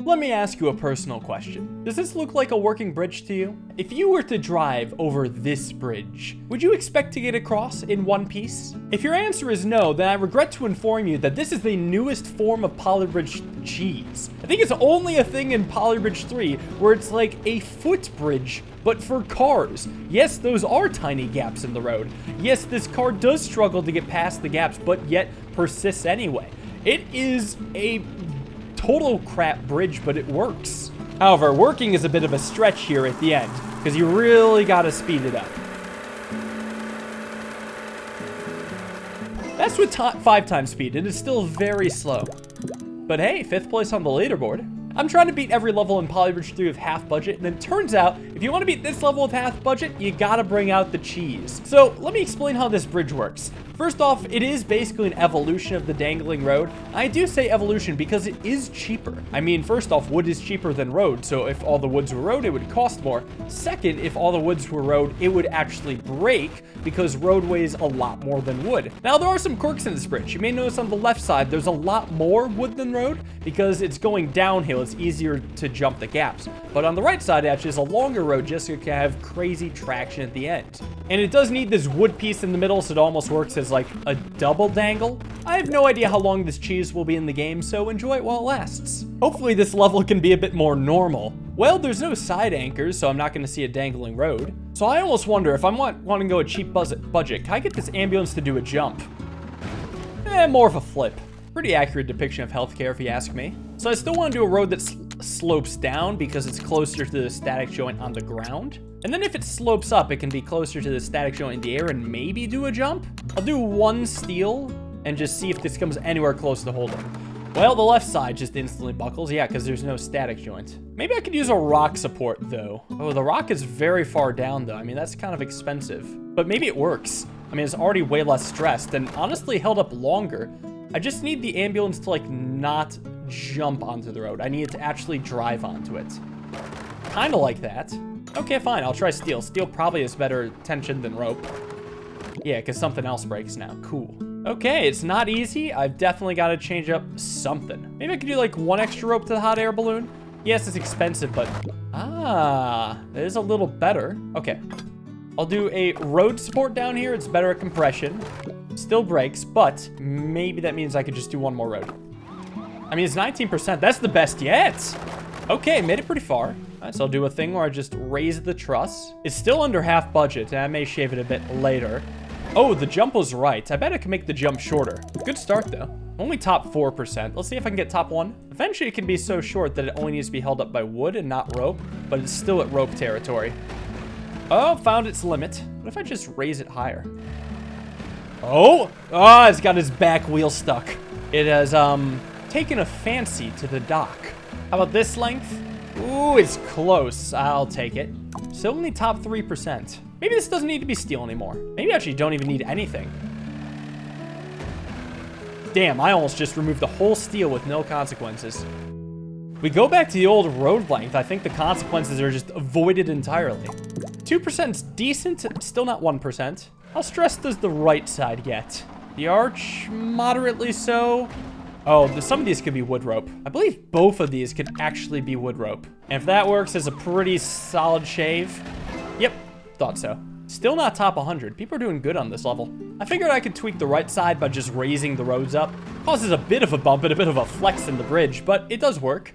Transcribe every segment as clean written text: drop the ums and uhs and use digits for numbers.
Let me ask you a personal question. Does this look like a working bridge to you? If you were to drive over this bridge, would you expect to get across in one piece? If your answer is no, then I regret to inform you that this is the newest form of polybridge cheese. I think it's only a thing in Polybridge 3 where it's like a footbridge, but for cars. Yes, those are tiny gaps in the road. Yes, this car does struggle to get past the gaps, but yet persists anyway. It is a total crap bridge, but it works. However, working is a bit of a stretch here at the end, because you really gotta speed it up. That's with 5 times speed. It is still very slow. But hey, 5th place on the leaderboard. I'm trying to beat every level in Polybridge 3 with half budget, and it turns out, if you want to beat this level with half budget, you gotta bring out the cheese. So, let me explain how this bridge works. First off, it is basically an evolution of the Dangling road. I do say evolution because it is cheaper. I mean, first off, wood is cheaper than road, so if all the woods were road, it would cost more. Second, if all the woods were road, it would actually break because road weighs a lot more than wood. Now, there are some quirks in this bridge. You may notice on the left side, there's a lot more wood than road because it's going downhill. It's easier to jump the gaps. But on the right side, actually, is a longer road just so you can have crazy traction at the end. And it does need this wood piece in the middle, so it almost works as like a double dangle. I have no idea how long this cheese will be in the game, so enjoy it while it lasts. Hopefully this level can be a bit more normal. Well, there's no side anchors, so I'm not going to see a dangling road. So I almost wonder if I want to go a cheap budget, can I get this ambulance to do a jump? More of a flip. Pretty accurate depiction of healthcare if you ask me. So I still want to do a road that slopes down because it's closer to the static joint on the ground. And then if it slopes up, it can be closer to the static joint in the air and maybe do a jump. I'll do one steel and just see if this comes anywhere close to holding. Well, the left side just instantly buckles. Yeah, because there's no static joint. Maybe I could use a rock support, though. Oh, the rock is very far down, though. I mean, that's kind of expensive. But maybe it works. I mean, it's already way less stressed and honestly held up longer. I just need the ambulance to, like, not jump onto the road. I need it to actually drive onto it. Kind of like that. Okay, fine. I'll try steel. Steel probably has better tension than rope. Yeah, because something else breaks now. Cool. Okay, it's not easy. I've definitely got to change up something. Maybe I could do, like, one extra rope to the hot air balloon. Yes, it's expensive, but... it is a little better. Okay. I'll do a road support down here. It's better at compression. Still breaks, but maybe that means I could just do one more road. I mean, it's 19%. That's the best yet. Okay, made it pretty far. All right, so I'll do a thing where I just raise the truss. It's still under half budget, and I may shave it a bit later. Oh, the jump was right. I bet I can make the jump shorter. Good start, though. Only top 4%. Let's see if I can get top 1. Eventually, it can be so short that it only needs to be held up by wood and not rope, but it's still at rope territory. Oh, found its limit. What if I just raise it higher? Oh! Ah, it's got its back wheel stuck. It has, taken a fancy to the dock. How about this length? Ooh, it's close. I'll take it. Still only top 3%. Maybe this doesn't need to be steel anymore. Maybe I actually don't even need anything. Damn, I almost just removed the whole steel with no consequences. We go back to the old road length. I think the consequences are just avoided entirely. 2% is decent, still not 1%. How stressed does the right side get? The arch, moderately so. Oh, some of these could be wood rope. I believe both of these could actually be wood rope. And if that works as a pretty solid shave, yep, thought so. Still not top 100. People are doing good on this level. I figured I could tweak the right side by just raising the roads up. Causes a bit of a bump and a bit of a flex in the bridge, but it does work.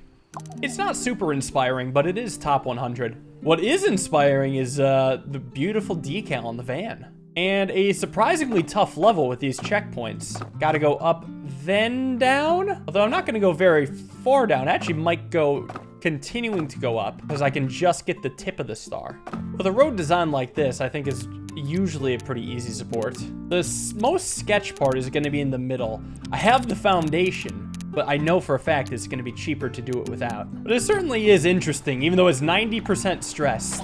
It's not super inspiring, but it is top 100. What is inspiring is the beautiful decal on the van. And a surprisingly tough level with these checkpoints. Gotta go up, then down. Although I'm not gonna go very far down. I actually might go continuing to go up because I can just get the tip of the star. With a road design like this, I think is usually a pretty easy support. The most sketch part is gonna be in the middle. I have the foundation, but I know for a fact it's gonna be cheaper to do it without. But it certainly is interesting, even though it's 90% stressed.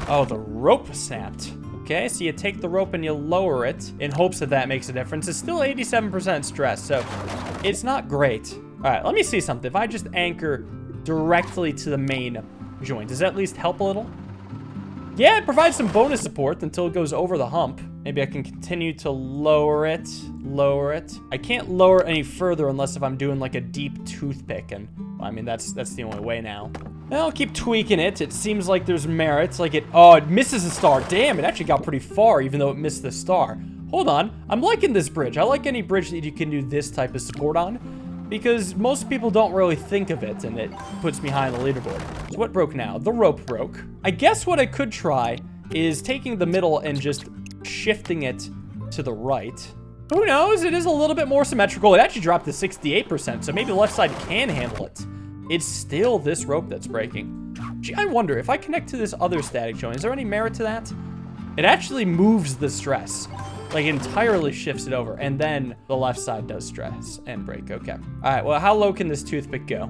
Oh, the rope snapped. Okay, so you take the rope and you lower it in hopes that that makes a difference. It's still 87% stress, so it's not great. All right, let me see something. If I just anchor directly to the main joint, does that at least help a little? Yeah, it provides some bonus support until it goes over the hump. Maybe I can continue to lower it, lower it. I can't lower any further unless if I'm doing like a deep toothpick, and I mean, that's the only way now. I'll keep tweaking it. It seems like there's merits. Like it misses a star. Damn, it actually got pretty far, even though it missed the star. Hold on. I'm liking this bridge. I like any bridge that you can do this type of support on, because most people don't really think of it, and it puts me high on the leaderboard. So what broke now? The rope broke. I guess what I could try is taking the middle and just shifting it to the right. Who knows? It is a little bit more symmetrical. It actually dropped to 68%, so maybe the left side can handle it. It's still this rope that's breaking. Gee, I wonder, if I connect to this other static joint, is there any merit to that? It actually moves the stress. Like, entirely shifts it over, and then the left side does stress and break. Okay. All right, well, how low can this toothpick go?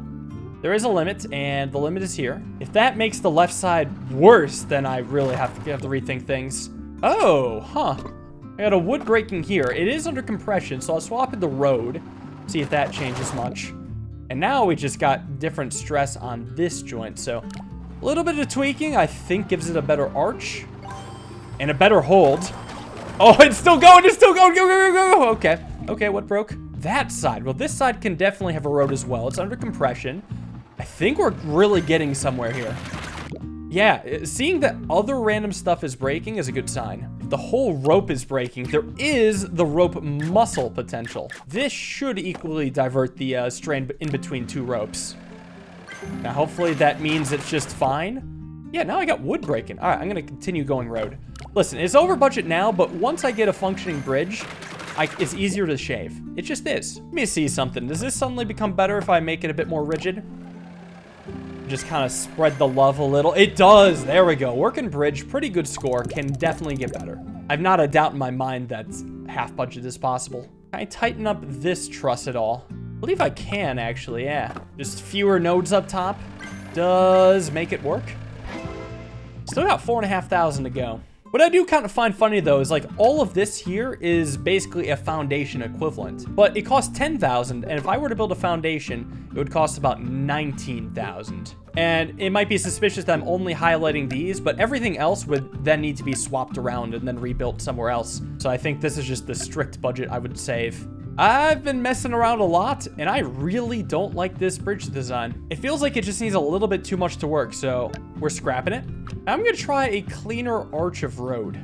There is a limit, and the limit is here. If that makes the left side worse, then I really have to rethink things. Oh, huh. I got a wood breaking here. It is under compression, so I'll swap it the road, see if that changes much. And now we just got different stress on this joint, so a little bit of tweaking, I think, gives it a better arch and a better hold. Oh, it's still going, it's still going, go, go, go, go. Okay, okay, what broke? That side. Well, this side can definitely have a road as well. It's under compression. I think we're really getting somewhere here. Yeah, seeing that other random stuff is breaking is a good sign. If the whole rope is breaking, there is the rope muscle potential. This should equally divert the strain in between two ropes. Now, hopefully that means it's just fine. Yeah, now I got wood breaking. All right, I'm gonna continue going road. Listen, it's over budget now, but once I get a functioning bridge, it's easier to shave. It just is. Let me see something. Does this suddenly become better if I make it a bit more rigid? Just kind of spread the love a little. It does. There we go. Working bridge, pretty good score. Can definitely get better. I've not a doubt in my mind that half budget is possible. Can I tighten up this truss at all? I believe I can, actually, yeah. Just fewer nodes up top does make it work. Still got 4,500 to go. What I do kind of find funny, though, is like all of this here is basically a foundation equivalent, but it costs 10,000, and if I were to build a foundation, it would cost about 19,000. And it might be suspicious that I'm only highlighting these, but everything else would then need to be swapped around and then rebuilt somewhere else. So I think this is just the strict budget I would save. I've been messing around a lot, and I really don't like this bridge design. It feels like it just needs a little bit too much to work, so we're scrapping it. I'm gonna try a cleaner arch of road.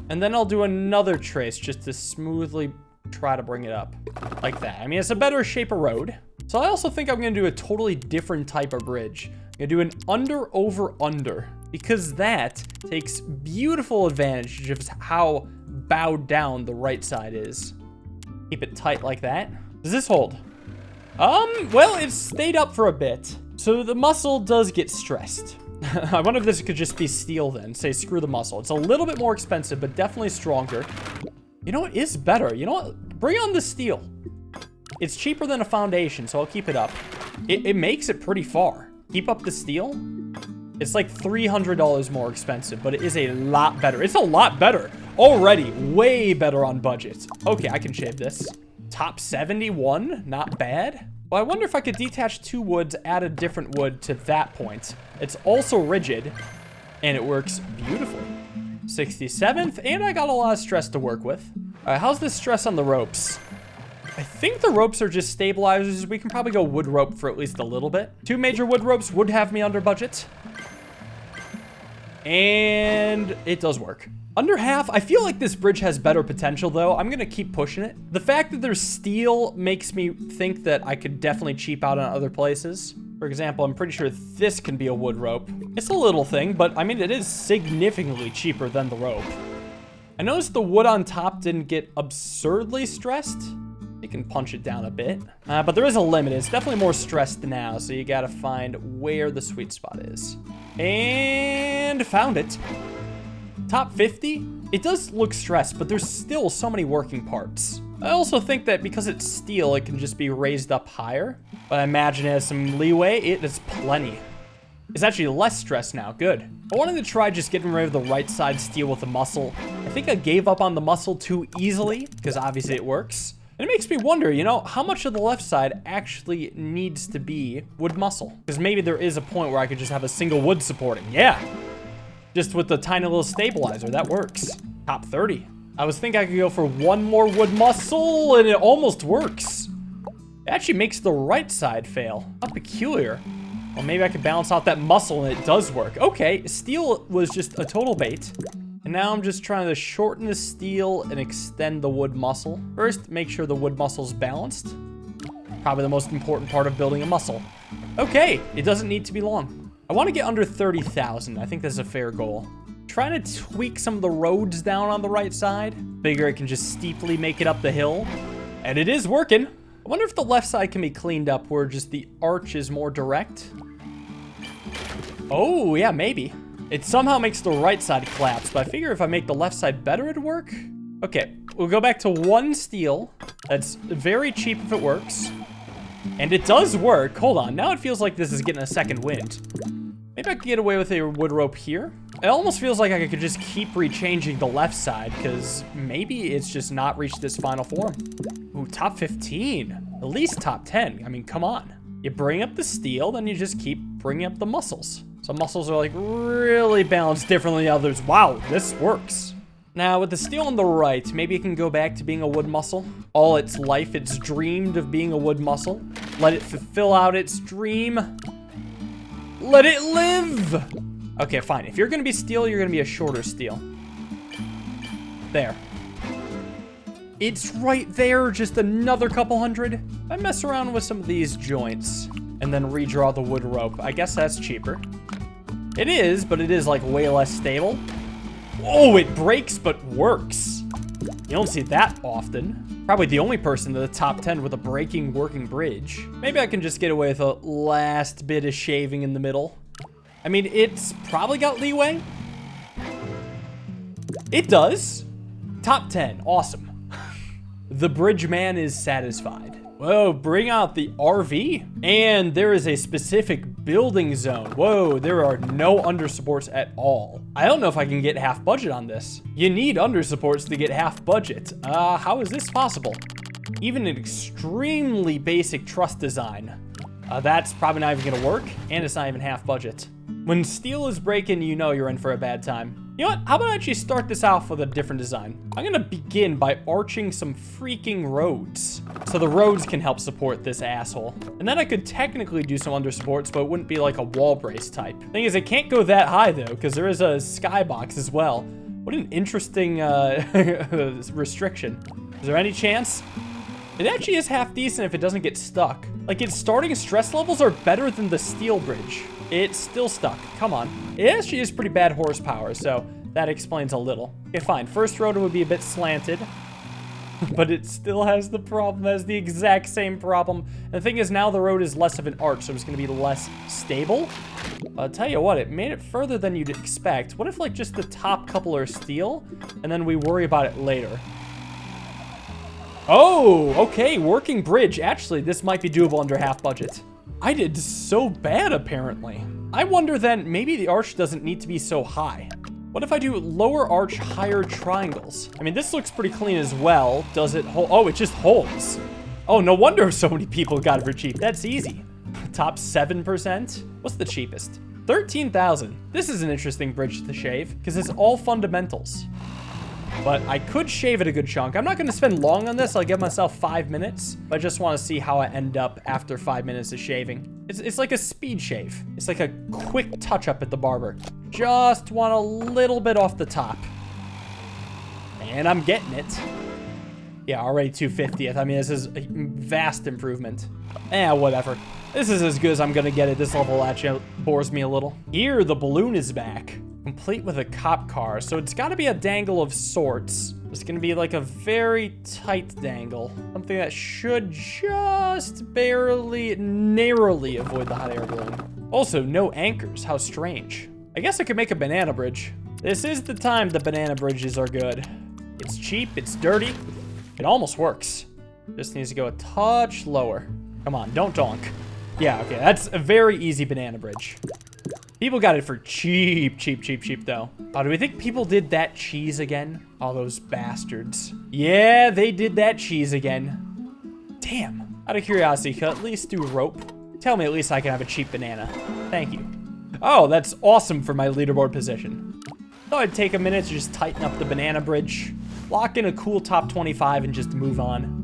And then I'll do another trace just to smoothly try to bring it up. Like that. I mean, it's a better shape of road. So I also think I'm gonna do a totally different type of bridge. I'm gonna do an under, over, under. Because that takes beautiful advantage of how bowed down the right side is. Keep it tight like that. Does this hold? Well, it stayed up for a bit. So the muscle does get stressed. I wonder if this could just be steel then. Say, screw the muscle. It's a little bit more expensive, but definitely stronger. You know what is better? You know what? Bring on the steel. It's cheaper than a foundation, so I'll keep it up. It makes it pretty far. Keep up the steel. It's like $300 more expensive, but it is a lot better. It's a lot better. Already way better on budget. Okay, I can shave this. Top 71, not bad. Well, I wonder if I could detach two woods, add a different wood to that point. It's also rigid, and it works beautifully. 67th, and I got a lot of stress to work with. All right, how's this stress on the ropes? I think the ropes are just stabilizers. We can probably go wood rope for at least a little bit. 2 major wood ropes would have me under budget. And it does work. Under half, I feel like this bridge has better potential, though. I'm gonna keep pushing it. The fact that there's steel makes me think that I could definitely cheap out on other places. For example, I'm pretty sure this can be a wood rope. It's a little thing, but I mean, it is significantly cheaper than the rope. I noticed the wood on top didn't get absurdly stressed. You can punch it down a bit, but there is a limit. It's definitely more stressed now, so you gotta find where the sweet spot is. And found it. Top 50? It does look stressed, but there's still so many working parts. I also think that because it's steel, it can just be raised up higher, but I imagine it has some leeway. It is plenty. It's actually less stress now. Good. I wanted to try just getting rid of the right side steel with the muscle. I think I gave up on the muscle too easily, because obviously it works. And it makes me wonder, you know, how much of the left side actually needs to be wood muscle? Because maybe there is a point where I could just have a single wood supporting. Yeah. Just with the tiny little stabilizer, that works. Top 30. I was thinking I could go for one more wood muscle, and it almost works. It actually makes the right side fail. How peculiar. Well, maybe I could balance out that muscle and it does work. Okay, steel was just a total bait. And now I'm just trying to shorten the steel and extend the wood muscle. First, make sure the wood muscle's balanced. Probably the most important part of building a muscle. Okay, it doesn't need to be long. I want to get under 30,000. I think that's a fair goal. Trying to tweak some of the roads down on the right side. Figure I can just steeply make it up the hill. And it is working. I wonder if the left side can be cleaned up where just the arch is more direct. Oh, yeah, maybe. It somehow makes the right side collapse, but I figure if I make the left side better, it'd work. Okay, we'll go back to 1 steel. That's very cheap if it works. And it does work. Hold on, now it feels like this is getting a second wind. Maybe I could get away with a wood rope here. It almost feels like I could just keep rechanging the left side, because maybe it's just not reached this final form. Ooh, top 15. At least top 10. I mean, come on. You bring up the steel, then you just keep bringing up the muscles. Some muscles are like really balanced differently than others. Wow, this works. Now with the steel on the right, maybe it can go back to being a wood muscle. All its life, it's dreamed of being a wood muscle. Let it fulfill out its dream. Let it live. Okay, fine. If you're gonna be steel, you're gonna be a shorter steel. There. It's right there, just another couple hundred. I mess around with some of these joints and then redraw the wood rope. I guess that's cheaper. It is, but it is like way less stable. Oh, it breaks but works. You don't see that often. Probably the only person in the top 10 with a breaking working bridge. Maybe I can just get away with a last bit of shaving in the middle. I mean, it's probably got leeway. It does. Top 10, awesome. The bridge man is satisfied. Whoa, bring out the RV. And there is a specific building zone. Whoa, there are no under supports at all. I don't know if I can get half budget on this. You need under supports to get half budget. How is this possible? Even an extremely basic truss design. That's probably not even gonna work, and it's not even half budget. When steel is breaking, you know you're in for a bad time. You know what? How about I actually start this off with a different design? I'm gonna begin by arching some freaking roads, so the roads can help support this asshole. And then I could technically do some under supports, but it wouldn't be like a wall brace type. Thing is, it can't go that high though, because there is a skybox as well. What an interesting restriction. Is there any chance? It actually is half decent if it doesn't get stuck. Like, its starting stress levels are better than the steel bridge. It's still stuck. Come on. It actually is pretty bad horsepower, so that explains a little. Okay, fine. First road would be a bit slanted, but it still has the problem, has the exact same problem. And the thing is, now the road is less of an arch, so it's going to be less stable. I'll tell you what, it made it further than you'd expect. What if, like, just the top couple are steel, and then we worry about it later? Oh, okay, working bridge. Actually, this might be doable under half budget. I did so bad, apparently. I wonder then, maybe the arch doesn't need to be so high. What if I do lower arch, higher triangles? I mean, this looks pretty clean as well. Does it hold? Oh, it just holds. Oh, no wonder so many people got it for cheap. That's easy. Top 7%? What's the cheapest? 13,000. This is an interesting bridge to shave, because it's all fundamentals. But I could shave it a good chunk. I'm not going to spend long on this. I'll give myself 5 minutes. But I just want to see how I end up after 5 minutes of shaving. It's like a speed shave. It's like a quick touch-up at the barber. Just want a little bit off the top. And I'm getting it. Yeah, already 250th. I mean, this is a vast improvement. Whatever. This is as good as I'm going to get at this level. Actually, bores me a little. Here, the balloon is back. Complete with a cop car, so it's got to be a dangle of sorts. It's going to be like a very tight dangle. Something that should just barely, narrowly avoid the hot air balloon. Also, no anchors. How strange. I guess I could make a banana bridge. This is the time the banana bridges are good. It's cheap, it's dirty. It almost works. Just needs to go a touch lower. Come on, don't donk. Yeah, okay, that's a very easy banana bridge. People got it for cheap, though. Oh, do we think people did that cheese again? All those bastards. Yeah, they did that cheese again. Damn. Out of curiosity, could I at least do rope? Tell me at least I can have a cheap banana. Thank you. Oh, that's awesome for my leaderboard position. Thought I'd take a minute to just tighten up the banana bridge, lock in a cool top 25, and just move on.